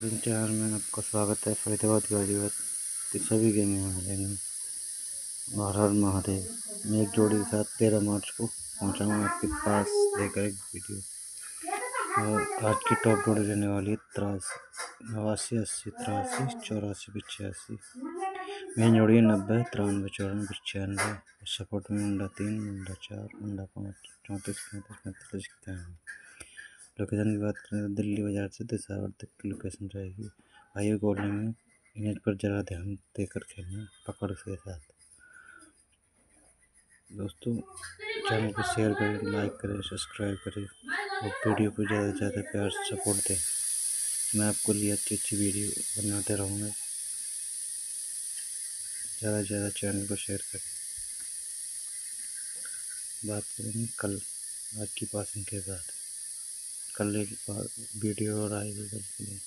Channel में आपका स्वागत है। फरीदाबाद गाजियाबाद के सभी गेम यहाँ मिलेंगे। हर हर महादेव। मैं एक जोड़ी के साथ 13 मार्च को पहुँचा हूँ आपके पास लेकर एक वीडियो। और आज की टॉप जोड़ी रहने वाली है 89, 80, 83, 84, 85। मेन जोड़ी है 90, 93, 94, 95। सपोर्ट में मुंडा 3, मुंडा 4, मुंडा 5, 34, 35, 45, 91। लोकेशन की बात करें तो दिल्ली बाजार से दिसावर तक की लोकेशन रहेगी। आइए गोल्ड में इमेज पर ज़रा ध्यान देकर खेलना पकड़ के साथ। दोस्तों चैनल को शेयर करें, लाइक करें, सब्सक्राइब करें और वीडियो को ज़्यादा से ज़्यादा प्यार से सपोर्ट दें। मैं आपको लिए अच्छी वीडियो बनाते रहूँगा। ज़्यादा से ज़्यादा चैनल को शेयर करें। बात करेंगे कल आज की पासिंग के बाद। कल एक वीडियो और आएगी कल के लिए।